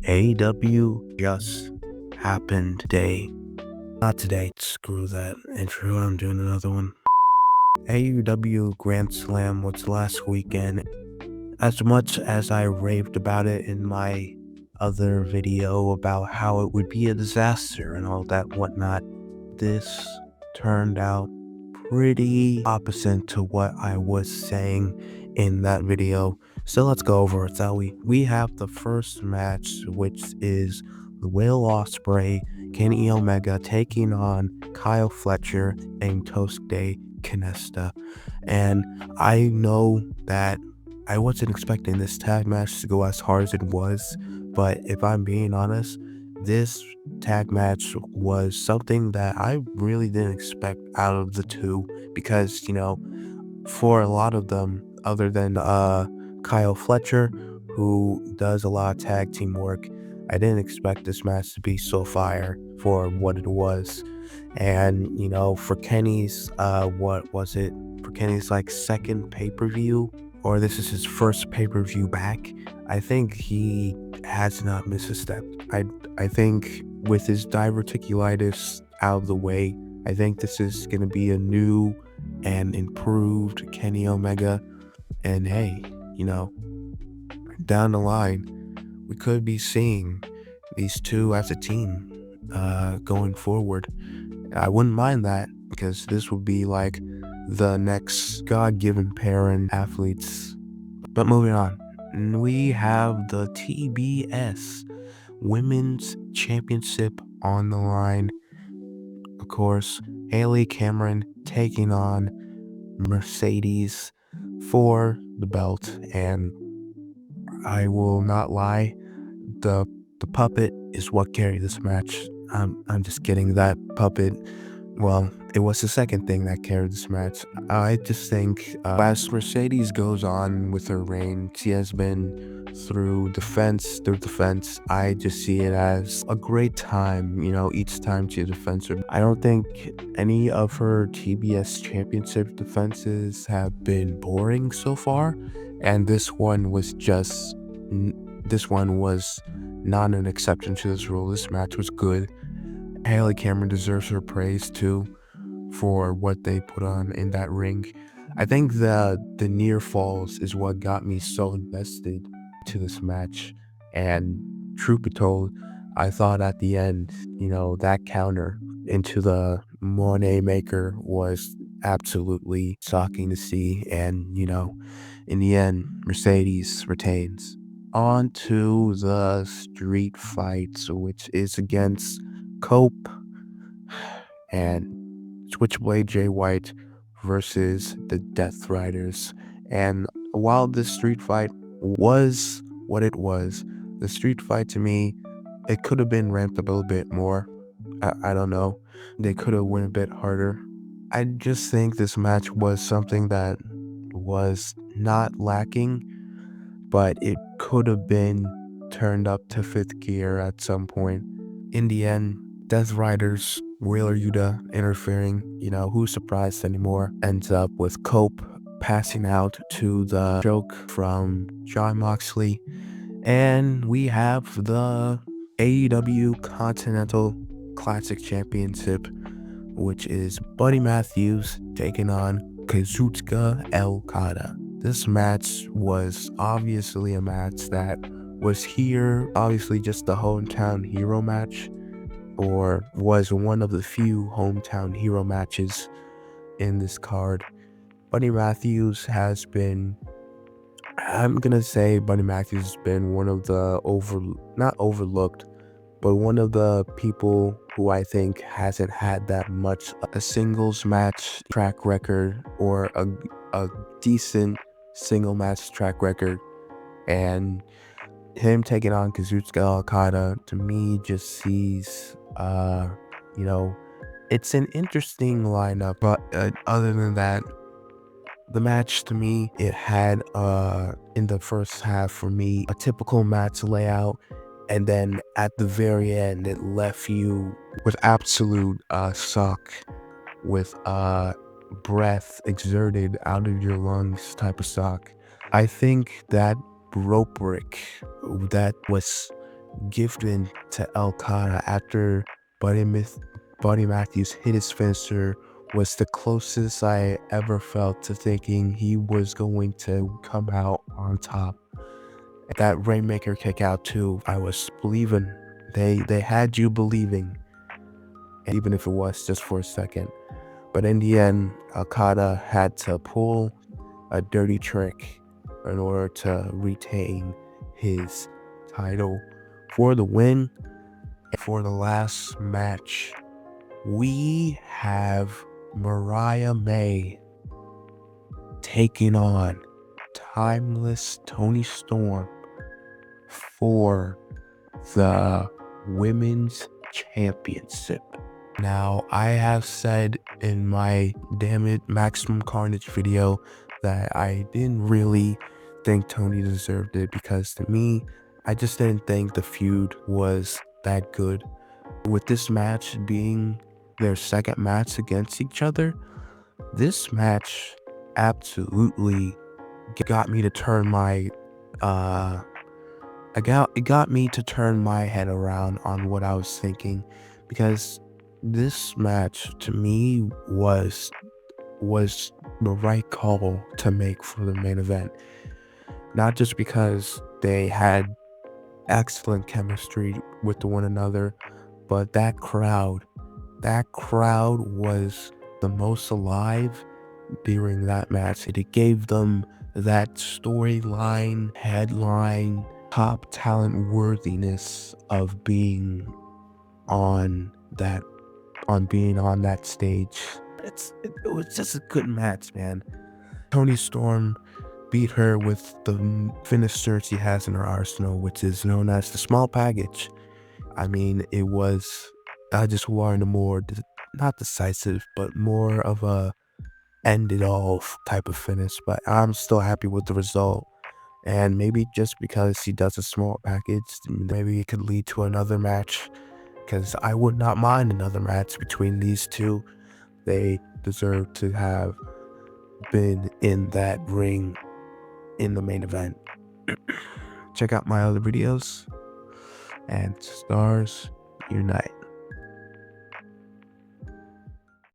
AEW just happened today. Not today, screw that intro, I'm doing another one. AEW Grand Slam was last weekend. As much as I raved about it in my other video about how it would be a disaster and all that whatnot, this turned out pretty opposite to what I was saying in that video. So let's go over it, shall we? We have the first match, which is Will Ospreay, Kenny Omega taking on Kyle Fletcher and Tosuke Kaneshita. And I know that I wasn't expecting this tag match to go as hard as it was, but if I'm being honest, this tag match was something that I really didn't expect out of the two because, for a lot of them, other than Kyle Fletcher, who does a lot of tag team work, I didn't expect this match to be so fire for what it was. And, for Kenny's, what was it? For Kenny's second pay-per-view, or this is his first pay-per-view back, I think he has not missed a step. I think with his diverticulitis out of the way, I think this is going to be a new and improved Kenny Omega. And hey, down the line, we could be seeing these two as a team going forward. I wouldn't mind that because this would be like the next God-given pair in athletes. But moving on, we have the TBS Women's Championship on the line. Of course, Haley Cameron taking on Mercedes for the belt, and I will not lie, the puppet is what carried this match. I'm just kidding. That puppet, well, it was the second thing that carried this match. I just think as Mercedes goes on with her reign, she has been through defense. I just see it as a great time, each time she defends her. I don't think any of her TBS Championship defenses have been boring so far, and this one was not an exception to this rule. This match was good. Haley Cameron deserves her praise too for what they put on in that ring. I think the near falls is what got me so invested to this match. And truth be told, I thought at the end, that counter into the Monet Maker was absolutely shocking to see. And, in the end, Mercedes retains. On to the street fights, which is against Cope and Switchblade Jay White versus the Death Riders. And while this street fight was what it was, the street fight to me, it could have been ramped up a little bit more. I don't know. They could have went a bit harder. I just think this match was something that was not lacking, but it could have been turned up to 5th gear at some point. In the end, Death Riders, Wheeler Yuta interfering, who's surprised anymore, ends up with Cope passing out to the choke from Jon Moxley. And we have the AEW Continental Classic Championship, which is Buddy Matthews taking on Kazuchika Okada. This match was obviously a match that was here, obviously just the hometown hero match, or was one of the few hometown hero matches in this card. Buddy Matthews has been, I'm gonna say Buddy Matthews has been one of the not overlooked, but one of the people who I think hasn't had that much a singles match track record or a decent single match track record. And him taking on Kazuchika Okada, to me, just sees, it's an interesting lineup. But other than that, the match to me, it had, in the first half for me, a typical match layout. And then at the very end, it left you with absolute suck, with breath exerted out of your lungs type of suck. I think that rope break that was given to Okada after Buddy Matthews hit his finisher was the closest I ever felt to thinking he was going to come out on top. That Rainmaker kick out too, I was believing. They had you believing, even if it was just for a second. But in the end, Okada had to pull a dirty trick in order to retain his title. For the win, and for the last match, we have Mariah May taking on Timeless Toni Storm for the Women's Championship. Now, I have said in my Damn It Maximum Carnage video that I didn't really think Tony deserved it because to me, I just didn't think the feud was that good. With this match being their second match against each other, this match absolutely got me to turn my it got me to turn my head around on what I was thinking, because this match to me was the right call to make for the main event. Not just because they had excellent chemistry with one another, but that crowd was the most alive during that match. It gave them that storyline, headline, top talent worthiness of being on that stage. It was just a good match, man. Toni Storm beat her with the finisher she has in her arsenal, which is known as the small package. I mean, it was, I just wanted a more, not decisive, but more of a end it all type of finish, but I'm still happy with the result. And maybe just because she does a small package, maybe it could lead to another match, because I would not mind another match between these two. They deserve to have been in that ring in the main event. Check out my other videos, and STARZ Unite.